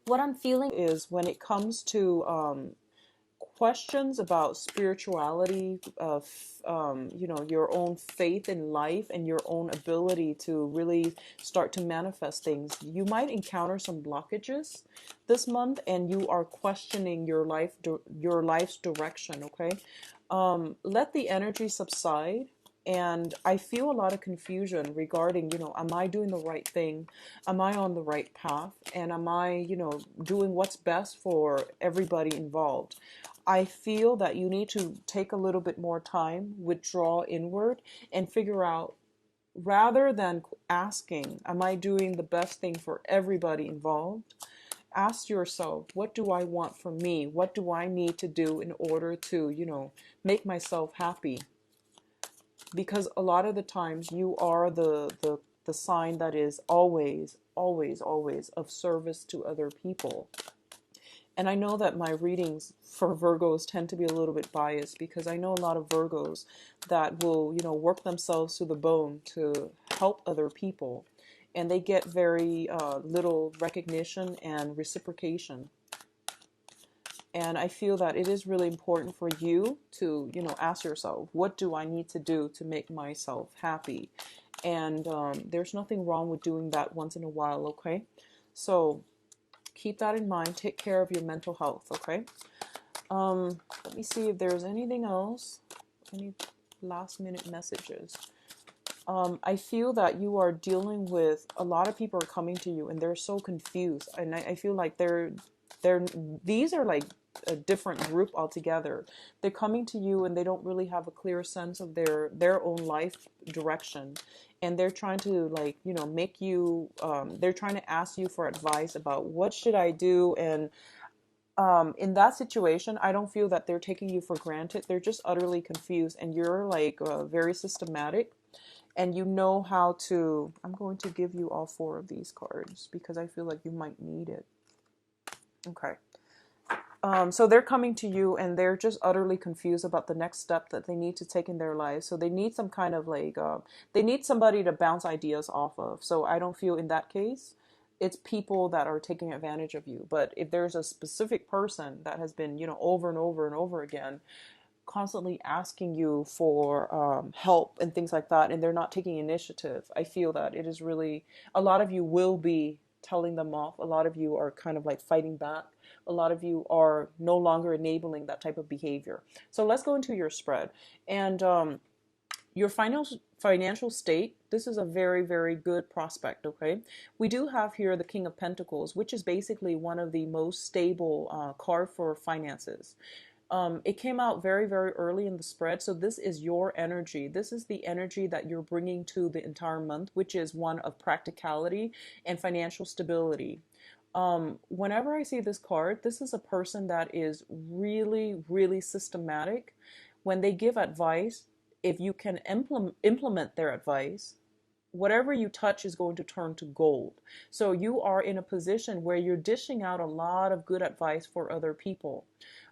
What I'm feeling is when it comes to questions about spirituality, of your own faith in life and your own ability to really start to manifest things, you might encounter some blockages this month, and you are questioning your life's direction. Okay, let the energy subside. And I feel a lot of confusion regarding, am I doing the right thing? Am I on the right path? And am I, doing what's best for everybody involved? I feel that you need to take a little bit more time, withdraw inward, and figure out, rather than asking, am I doing the best thing for everybody involved? Ask yourself, what do I want for me? What do I need to do in order to, make myself happy? Because a lot of the times you are the sign that is always, always, always of service to other people. And I know that my readings for Virgos tend to be a little bit biased, because I know a lot of Virgos that will, work themselves to the bone to help other people. And they get very little recognition and reciprocation. And I feel that it is really important for you to, ask yourself, what do I need to do to make myself happy? And there's nothing wrong with doing that once in a while, okay? So keep that in mind. Take care of your mental health, okay? Let me see if there's anything else. Any last minute messages? I feel that you are dealing with a lot of people are coming to you and they're so confused. And I feel like they're these are like a different group altogether. They're coming to you and they don't really have a clear sense of their own life direction. And they're trying to, like, make you, they're trying to ask you for advice about what should I do. And in that situation, I don't feel that they're taking you for granted. They're just utterly confused, and you're like very systematic, and you know how to. I'm going to give you all four of these cards because I feel like you might need it. Okay. So they're coming to you and they're just utterly confused about the next step that they need to take in their lives. So they need some kind of like, they need somebody to bounce ideas off of. So I don't feel in that case, it's people that are taking advantage of you. But if there's a specific person that has been, over and over and over again, constantly asking you for help and things like that, and they're not taking initiative, I feel that it is really, a lot of you will be telling them off. A lot of you are kind of like fighting back. A lot of you are no longer enabling that type of behavior. So let's go into your spread. And your financial state, this is a very, very good prospect, okay? We do have here the King of Pentacles, which is basically one of the most stable card for finances. It came out very, very early in the spread. So this is your energy. This is the energy that you're bringing to the entire month, which is one of practicality and financial stability. Whenever I see this card, this is a person that is really, really systematic. When they give advice, if you can implement their advice, whatever you touch is going to turn to gold. So you are in a position where you're dishing out a lot of good advice for other people.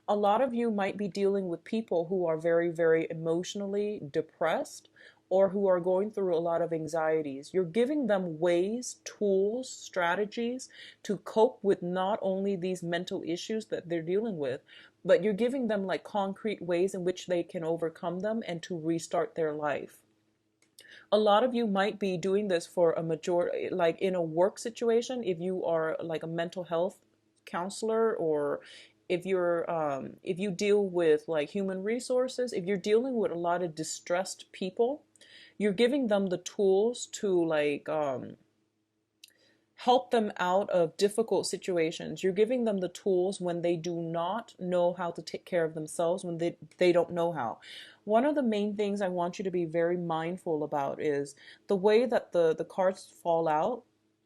A lot of you might be dealing with people who are very, very emotionally depressed, or who are going through a lot of anxieties. You're giving them ways, tools, strategies to cope with not only these mental issues that they're dealing with, but you're giving them like concrete ways in which they can overcome them and to restart their life. A lot of you might be doing this for a majority, like in a work situation, if you are like a mental health counselor, or if you deal with like human resources, if you're dealing with a lot of distressed people, you're giving them the tools to like help them out of difficult situations. You're giving them the tools when they do not know how to take care of themselves, when they don't know how. One of the main things I want you to be very mindful about is the way that the cards fall out.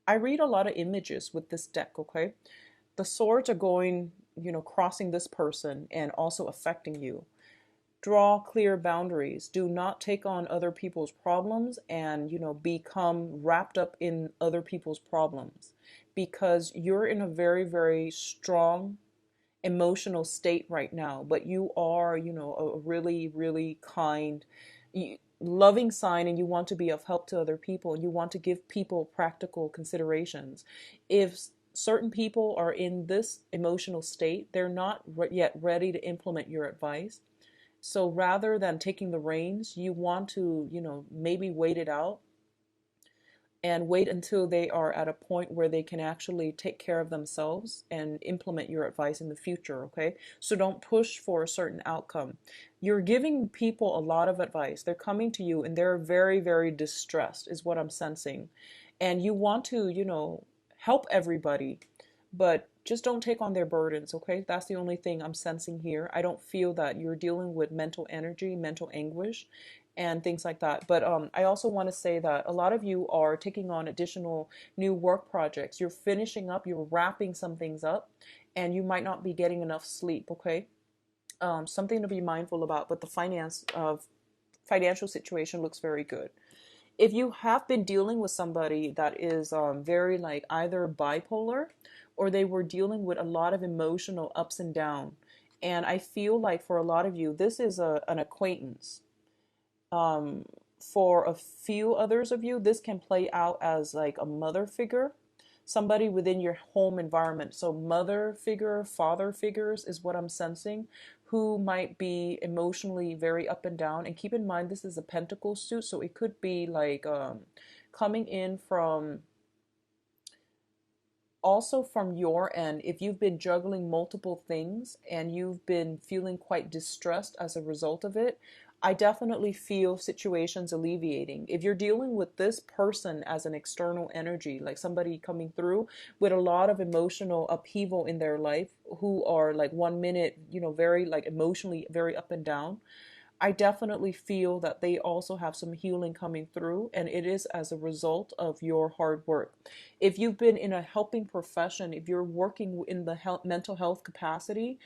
I read a lot of images with this deck, okay? The swords are going, crossing this person and also affecting you. Draw clear boundaries. Do not take on other people's problems and, become wrapped up in other people's problems, because you're in a very, very strong emotional state right now, but you are, a really, really kind, loving sign, and you want to be of help to other people. You want to give people practical considerations. If certain people are in this emotional state. They're not yet ready to implement your advice. So rather than taking the reins, you want to, maybe wait it out and wait until they are at a point where they can actually take care of themselves and implement your advice in the future, okay? So don't push for a certain outcome. You're giving people a lot of advice. They're coming to you and they're very, very distressed, is what I'm sensing. And you want to, help everybody, but just don't take on their burdens, okay? That's the only thing I'm sensing here. I don't feel that you're dealing with mental energy, mental anguish, and things like that. But I also want to say that a lot of you are taking on additional new work projects. You're finishing up, you're wrapping some things up, and you might not be getting enough sleep, okay? Something to be mindful about, but the financial situation looks very good. If you have been dealing with somebody that is very like either bipolar, or they were dealing with a lot of emotional ups and down, and I feel like for a lot of you, this is an acquaintance. Um, for a few others of you, this can play out as like a mother figure, somebody within your home environment. So mother figure, father figures is what I'm sensing, who might be emotionally very up and down. And keep in mind, this is a pentacle suit, so it could be like coming in from also from your end. If you've been juggling multiple things and you've been feeling quite distressed as a result of it, I definitely feel situations alleviating. If you're dealing with this person as an external energy, like somebody coming through with a lot of emotional upheaval in their life, who are like 1 minute, very like emotionally very up and down, I definitely feel that they also have some healing coming through, and it is as a result of your hard work. If you've been in a helping profession, if you're working in the mental health capacity,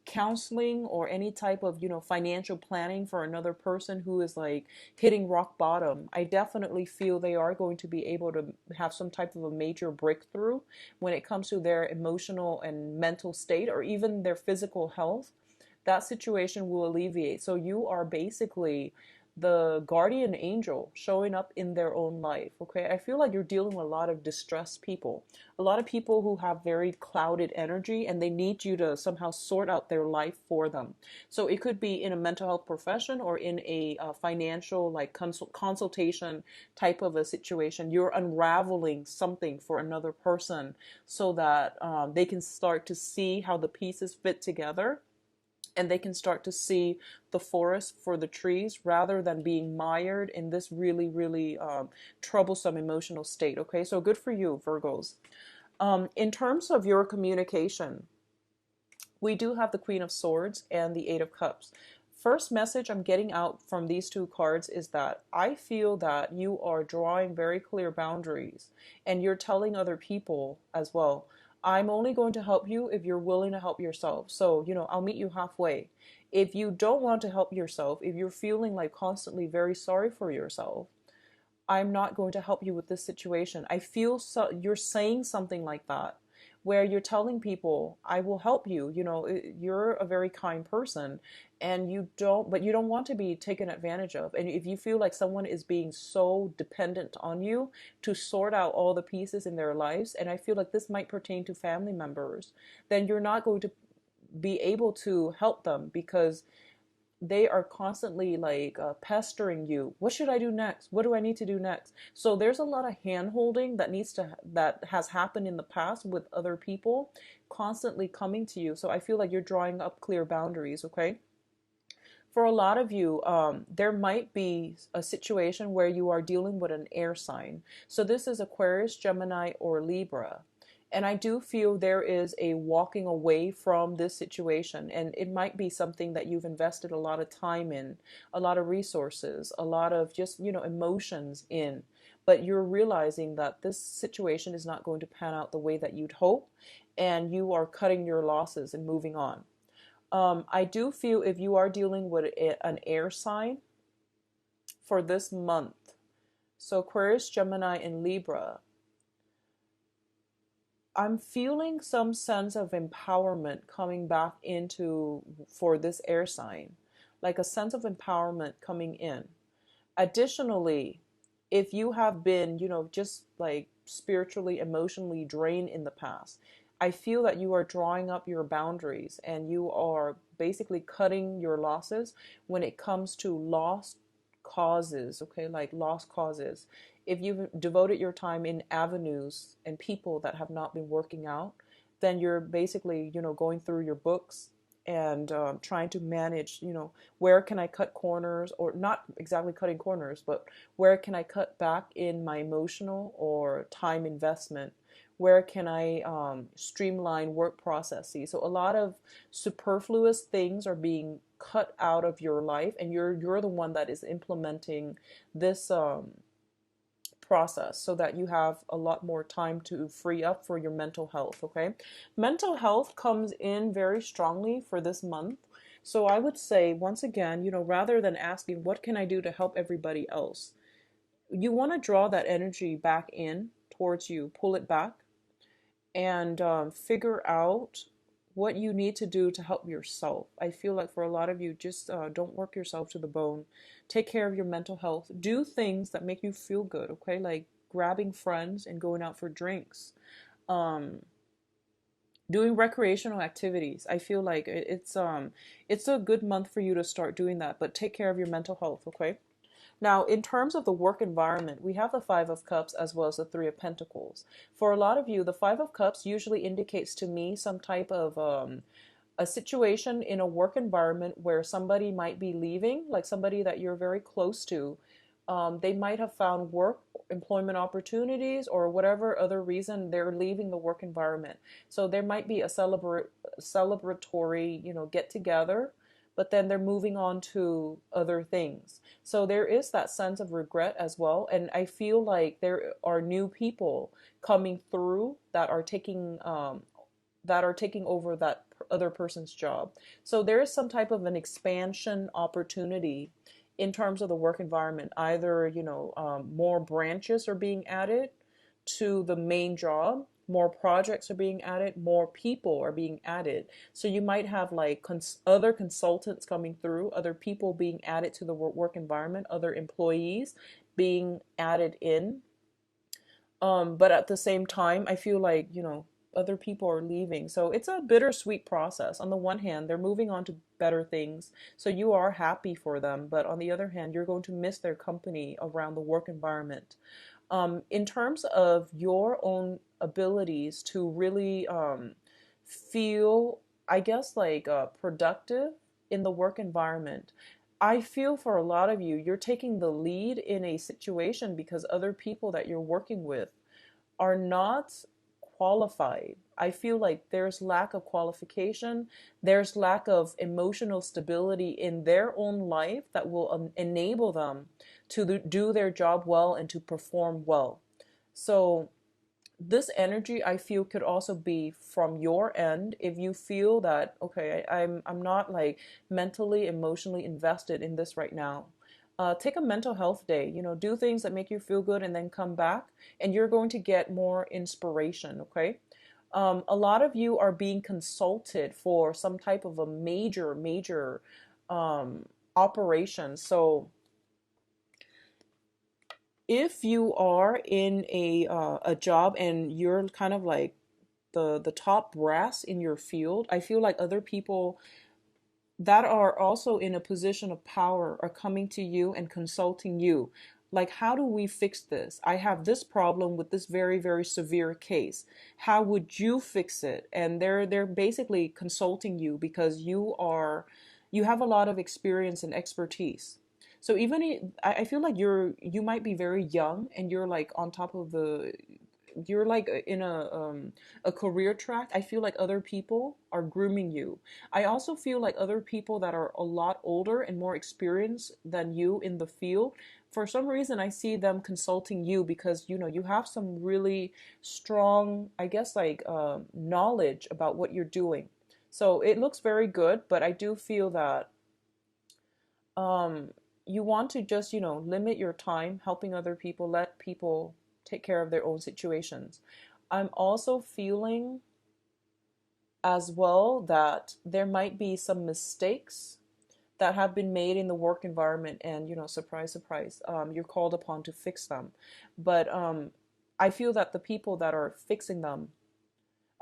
counseling or any type of, financial planning for another person who is like hitting rock bottom, I definitely feel they are going to be able to have some type of a major breakthrough when it comes to their emotional and mental state, or even their physical health. That situation will alleviate. So you are basically the guardian angel showing up in their own life. Okay, I feel like you're dealing with a lot of distressed people, a lot of people who have very clouded energy, and they need you to somehow sort out their life for them. So it could be in a mental health profession, or in a financial like consultation type of a situation. You're unraveling something for another person so that they can start to see how the pieces fit together, and they can start to see the forest for the trees rather than being mired in this really, really troublesome emotional state. Okay, so good for you, Virgos. In terms of your communication, we do have the Queen of Swords and the Eight of Cups. First message I'm getting out from these two cards is that I feel that you are drawing very clear boundaries, and you're telling other people as well, I'm only going to help you if you're willing to help yourself. So, I'll meet you halfway. If you don't want to help yourself, if you're feeling like constantly very sorry for yourself, I'm not going to help you with this situation. I feel so you're saying something like that, where you're telling people, I will help you. You're a very kind person, and you don't want to be taken advantage of. And if you feel like someone is being so dependent on you to sort out all the pieces in their lives, and I feel like this might pertain to family members, then you're not going to be able to help them, because they are constantly like pestering you. What should I do next? What do I need to do next? So there's a lot of hand holding that has happened in the past with other people constantly coming to you. So I feel like you're drawing up clear boundaries. Okay, for a lot of you, there might be a situation where you are dealing with an air sign. So this is Aquarius, Gemini, or Libra. And I do feel there is a walking away from this situation. And it might be something that you've invested a lot of time in, a lot of resources, a lot of just, emotions in. But you're realizing that this situation is not going to pan out the way that you'd hope. And you are cutting your losses and moving on. I do feel if you are dealing with an air sign for this month, so Aquarius, Gemini, and Libra, I'm feeling some sense of empowerment coming back into for this air sign, like a sense of empowerment coming in. Additionally, if you have been, just like spiritually, emotionally drained in the past. I feel that you are drawing up your boundaries and you are basically cutting your losses when it comes to lost causes, okay, like lost causes. If you've devoted your time in avenues and people that have not been working out, then you're basically, going through your books and trying to manage, where can I cut corners, or not exactly cutting corners, but where can I cut back in my emotional or time investment? Where can I streamline work processes? So a lot of superfluous things are being cut out of your life, and you're the one that is implementing this process so that you have a lot more time to free up for your mental health. Okay, mental health comes in very strongly for this month. So I would say, once again, rather than asking what can I do to help everybody else, you want to draw that energy back in towards you, pull it back, and figure out what you need to do to help yourself. I feel like for a lot of you, just don't work yourself to the bone. Take care of your mental health. Do things that make you feel good, okay? Like grabbing friends and going out for drinks. Um, Doing recreational activities. I feel like it's a good month for you to start doing that, but take care of your mental health, okay? Now, in terms of the work environment, we have the Five of Cups as well as the Three of Pentacles. For a lot of you, the Five of Cups usually indicates to me some type of a situation in a work environment where somebody might be leaving, like somebody that you're very close to. They might have found work, employment opportunities, or whatever other reason they're leaving the work environment. So there might be a celebratory, get together, but then they're moving on to other things. So there is that sense of regret as well. And I feel like there are new people coming through that are taking over that other person's job. So there is some type of an expansion opportunity in terms of the work environment. Either, more branches are being added to the main job, more projects are being added, more people are being added. So you might have like other consultants coming through, other people being added to the work environment, other employees being added in. But at the same time, I feel like, other people are leaving. So it's a bittersweet process. On the one hand, they're moving on to better things. So you are happy for them. But on the other hand, you're going to miss their company around the work environment. In terms of your own abilities to really feel, I guess, like productive in the work environment, I feel for a lot of you, you're taking the lead in a situation because other people that you're working with are not qualified. I feel like there's lack of qualification, there's lack of emotional stability in their own life that will enable them to do their job well and to perform well. So this energy, I feel, could also be from your end. If you feel that, okay, I'm not like mentally, emotionally invested in this right now, take a mental health day. Do things that make you feel good and then come back, and you're going to get more inspiration. Okay. A lot of you are being consulted for some type of a major operation. So if you are in a job and you're kind of like the top brass in your field, I feel like other people that are also in a position of power are coming to you and consulting you. Like, how do we fix this? I have this problem with this very, very severe case. How would you fix it? And they're basically consulting you because you have a lot of experience and expertise. So even I feel like you might be very young and you're like on top of you're like in a career track. I feel like other people are grooming you. I also feel like other people that are a lot older and more experienced than you in the field, for some reason I see them consulting you because you have some really strong, I guess, like knowledge about what you're doing. So it looks very good, but I do feel that um you want to just limit your time helping other people, let people take care of their own situations. I'm also feeling as well that there might be some mistakes that have been made in the work environment, and surprise surprise, you're called upon to fix them. But I feel that the people that are fixing them,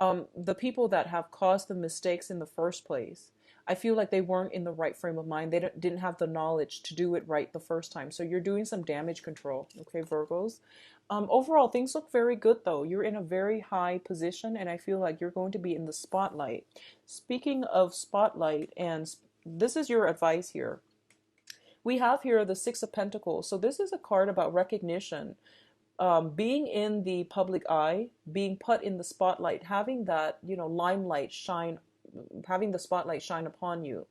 the people that have caused the mistakes in the first place, I feel like they weren't in the right frame of mind. They didn't have the knowledge to do it right the first time. So you're doing some damage control, okay, Virgos. Overall, things look very good though. You're in a very high position, and I feel like you're going to be in the spotlight. Speaking of spotlight, and this is your advice here. We have here the Six of Pentacles. So this is a card about recognition, being in the public eye, being put in the spotlight, having that, limelight shine, having the spotlight shine upon you.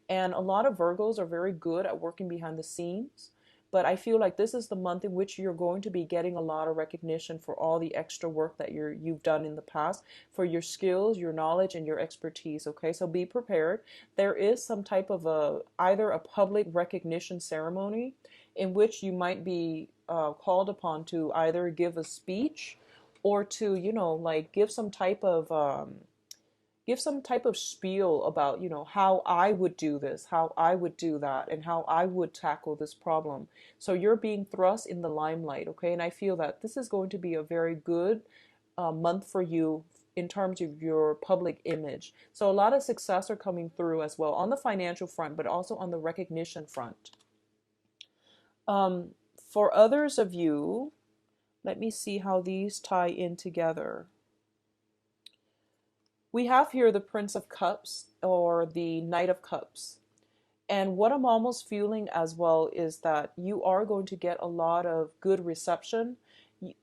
And a lot of Virgos are very good at working behind the scenes. But I feel like this is the month in which you're going to be getting a lot of recognition for all the extra work that you've done in the past, for your skills, your knowledge, and your expertise. Okay, so be prepared. There is some type of either a public recognition ceremony in which you might be called upon to either give a speech or to, like give some type of spiel about, how I would do this, how I would do that, and how I would tackle this problem. So you're being thrust in the limelight, okay? And I feel that this is going to be a very good month for you in terms of your public image. So a lot of success are coming through as well on the financial front, but also on the recognition front. For others of you, let me see how these tie in together. We have here the Prince of Cups or the Knight of Cups. And what I'm almost feeling as well is that you are going to get a lot of good reception.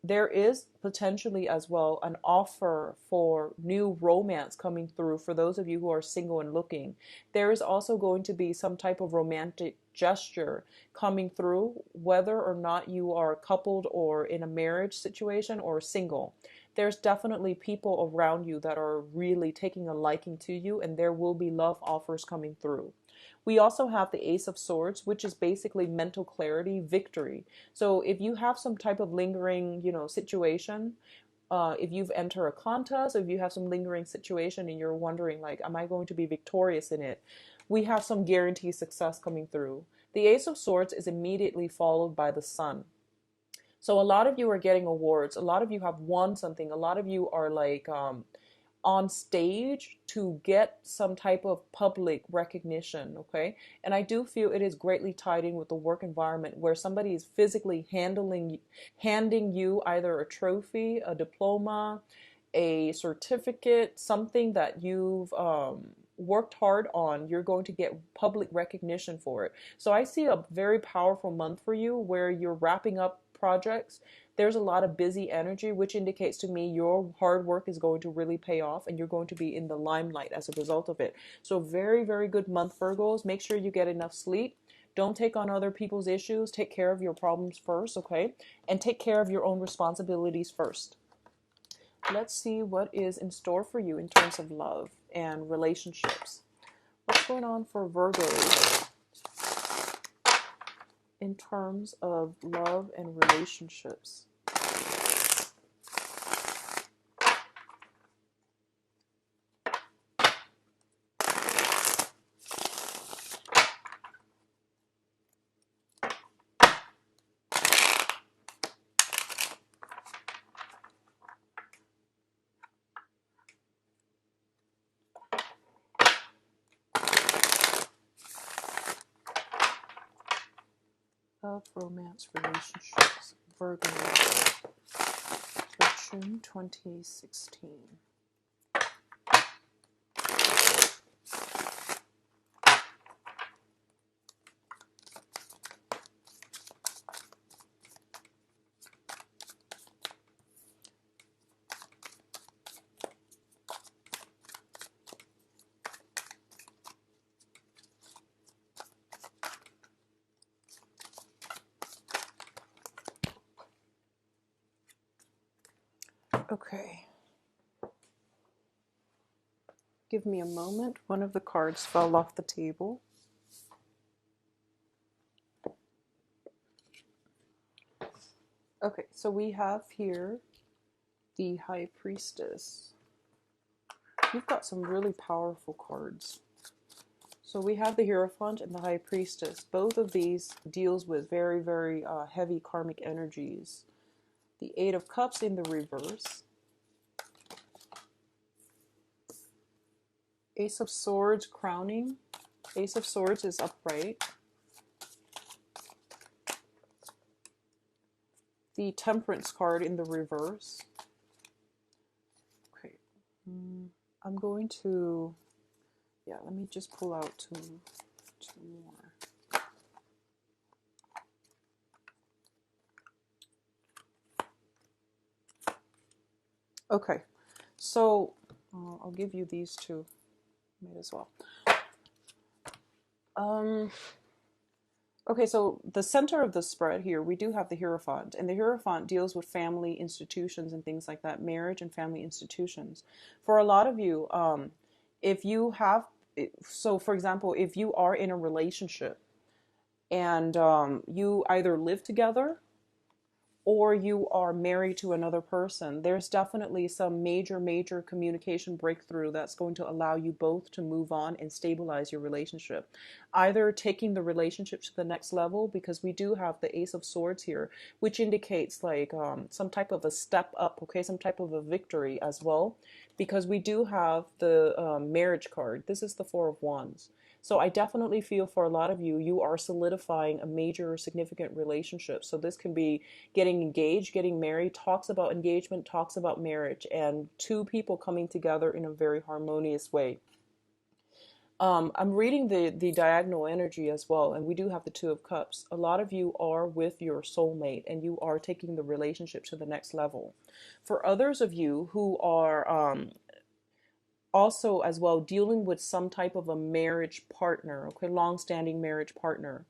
There is potentially as well an offer for new romance coming through for those of you who are single and looking. There is also going to be some type of romantic gesture coming through, whether or not you are coupled or in a marriage situation or single. There's definitely people around you that are really taking a liking to you, and there will be love offers coming through. We also have the Ace of Swords, which is basically mental clarity, victory. So if you have some type of lingering, situation, if you've entered a contest, if you have some lingering situation and you're wondering, like, am I going to be victorious in it? We have some guaranteed success coming through. The Ace of Swords is immediately followed by the Sun. So a lot of you are getting awards. A lot of you have won something. A lot of you are like on stage to get some type of public recognition, okay? And I do feel it is greatly tied in with the work environment where somebody is physically handing you either a trophy, a diploma, a certificate, something that you've worked hard on. You're going to get public recognition for it. So I see a very powerful month for you where you're wrapping up projects. There's a lot of busy energy, which indicates to me your hard work is going to really pay off and you're going to be in the limelight as a result of it. So very, very good month, Virgos. Make sure you get enough sleep. Don't take on other people's issues. Take care of your problems first, okay? And take care of your own responsibilities first. Let's see what is in store for you in terms of love and relationships. What's going on for Virgos in terms of love and relationships? Love, romance, relationships, Virgo for June 2016. Okay. Give me a moment. One of the cards fell off the table. Okay, so we have here the High Priestess. You've got some really powerful cards. So we have the Hierophant and the High Priestess. Both of these deals with very, very heavy karmic energies. The Eight of Cups in the reverse. Ace of Swords crowning. Ace of Swords is upright. The Temperance card in the reverse. Okay. I'm going to, yeah, let me just pull out two more. Okay, so I'll give you these two. Might as well. Okay, so the center of the spread here, we do have the Hierophant, and the Hierophant deals with family institutions and things like that, marriage and family institutions. For a lot of you, if you have, so for example, if you are in a relationship and you either live together or you are married to another person, there's definitely some major communication breakthrough that's going to allow you both to move on and stabilize your relationship. Either taking the relationship to the next level, because we do have the Ace of Swords here, which indicates like some type of a step up, okay, some type of a victory as well, because we do have the marriage card. This is the Four of Wands. So I definitely feel for a lot of you, you are solidifying a major significant relationship. So this can be getting engaged, getting married, talks about engagement, talks about marriage, and two people coming together in a very harmonious way. I'm reading the diagonal energy as well, and we do have the Two of Cups. A lot of you are with your soulmate, and you are taking the relationship to the next level. For others of you who are also as well dealing with some type of a marriage partner, okay, long-standing marriage partner,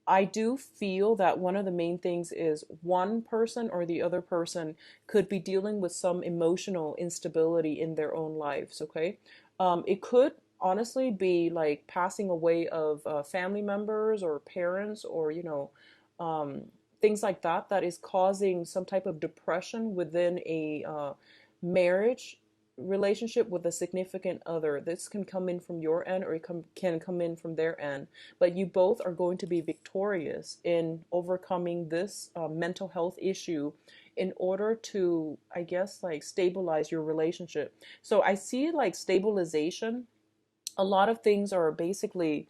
I do feel that one of the main things is one person or the other person could be dealing with some emotional instability in their own lives, okay? It could honestly be like passing away of family members or parents or, things like that that is causing some type of depression within a marriage relationship with a significant other. This can come in from your end or it can come in from their end, but you both are going to be victorious in overcoming this mental health issue in order to, I guess, like stabilize your relationship. So I see like stabilization. A lot of things are basically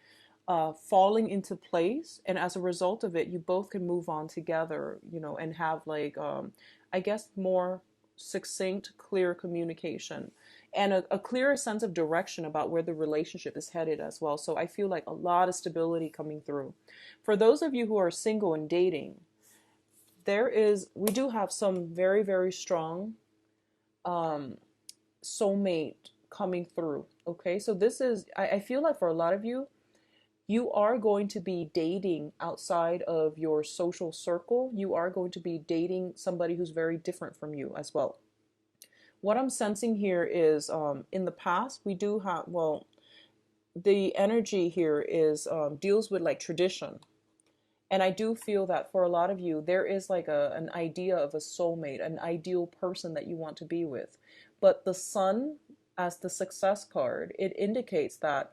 falling into place, and as a result of it, you both can move on together, and have like I guess more succinct, clear communication and a clearer sense of direction about where the relationship is headed as well. So I feel like a lot of stability coming through. For those of you who are single and dating, we do have some very strong soulmate coming through. Okay, so this is, I feel like for a lot of you, you are going to be dating outside of your social circle. You are going to be dating somebody who's very different from you as well. What I'm sensing here is in the past, we do have, well, the energy here is deals with like tradition. And I do feel that for a lot of you, there is like an idea of a soulmate, an ideal person that you want to be with. But the Sun, as the success card, it indicates that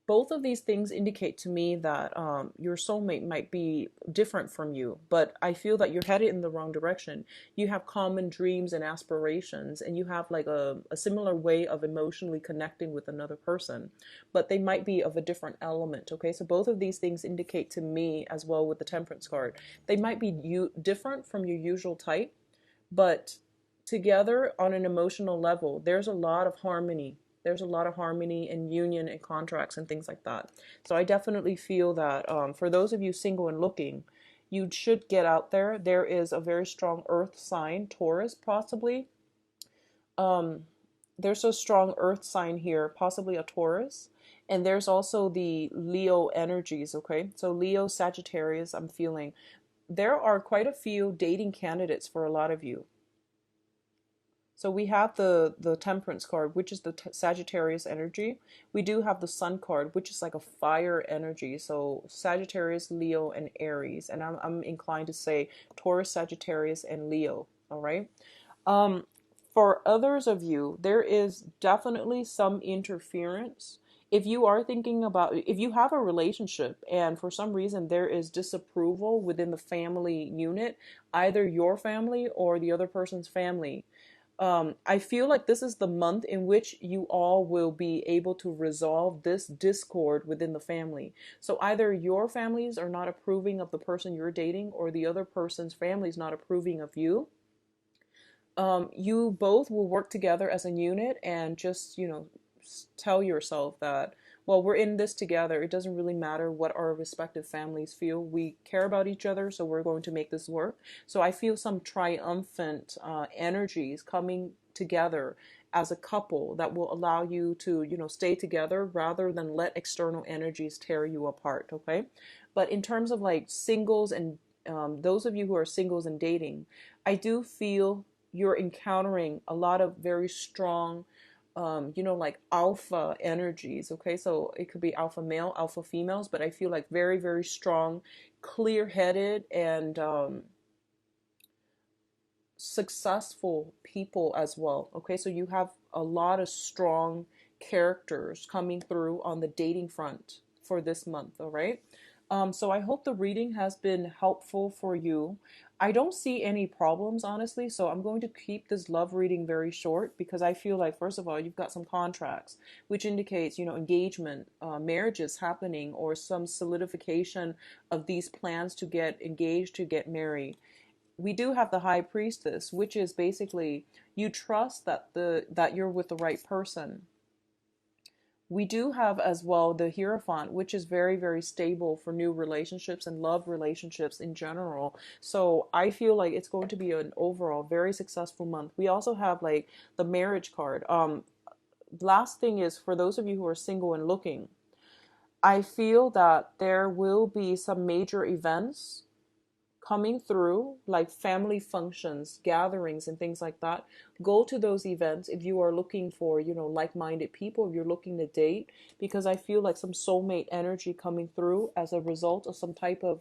both of these things indicate to me that your soulmate might be different from you, but I feel that you're headed in the wrong direction. You have common dreams and aspirations, and you have like a similar way of emotionally connecting with another person, but they might be of a different element, okay? So both of these things indicate to me as well with the Temperance card. They might be different from your usual type, but together on an emotional level, there's a lot of harmony. There's a lot of harmony and union and contracts and things like that. So I definitely feel that for those of you single and looking, you should get out there. There is a very strong earth sign, Taurus possibly. There's a strong earth sign here, possibly a Taurus. And there's also the Leo energies, okay? So Leo, Sagittarius, I'm feeling. There are quite a few dating candidates for a lot of you. So we have the Temperance card, which is the Sagittarius energy. We do have the Sun card, which is like a fire energy. So Sagittarius, Leo, and Aries. And I'm inclined to say Taurus, Sagittarius, and Leo. All right. For others of you, there is definitely some interference if you are thinking about, if you have a relationship and for some reason there is disapproval within the family unit, either your family or the other person's family, I feel like this is the month in which you all will be able to resolve this discord within the family. So either your families are not approving of the person you're dating, or the other person's family is not approving of you. You both will work together as a unit and just, tell yourself that, well, we're in this together. It doesn't really matter what our respective families feel. We care about each other, so we're going to make this work. So I feel some triumphant energies coming together as a couple that will allow you to, stay together rather than let external energies tear you apart. Okay. But in terms of like singles and those of you who are singles and dating, I do feel you're encountering a lot of very strong, like alpha energies. Okay, so it could be alpha male, alpha females, but I feel like very, very strong, clear headed, and successful people as well. Okay, so you have a lot of strong characters coming through on the dating front for this month. All right. So I hope the reading has been helpful for you. I don't see any problems, honestly, so I'm going to keep this love reading very short because I feel like, first of all, you've got some contracts, which indicates, engagement, marriages happening, or some solidification of these plans to get engaged, to get married. We do have the high priestess, which is basically you trust that you're with the right person. We do have as well the Hierophant, which is very, very stable for new relationships and love relationships in general. So I feel like it's going to be an overall very successful month. We also have like the marriage card. Last thing is, for those of you who are single and looking, I feel that there will be some major events coming through, like family functions, gatherings, and things like that. Go to those events if you are looking for, like-minded people, if you're looking to date, because I feel like some soulmate energy coming through as a result of some type of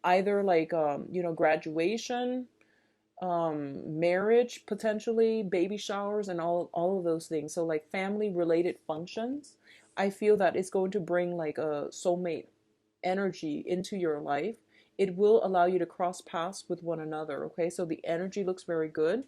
either like, graduation, marriage, potentially baby showers, and all of those things. So like family related functions, I feel that it's going to bring like a soulmate energy into your life. It will allow you to cross paths with one another. Okay, so the energy looks very good.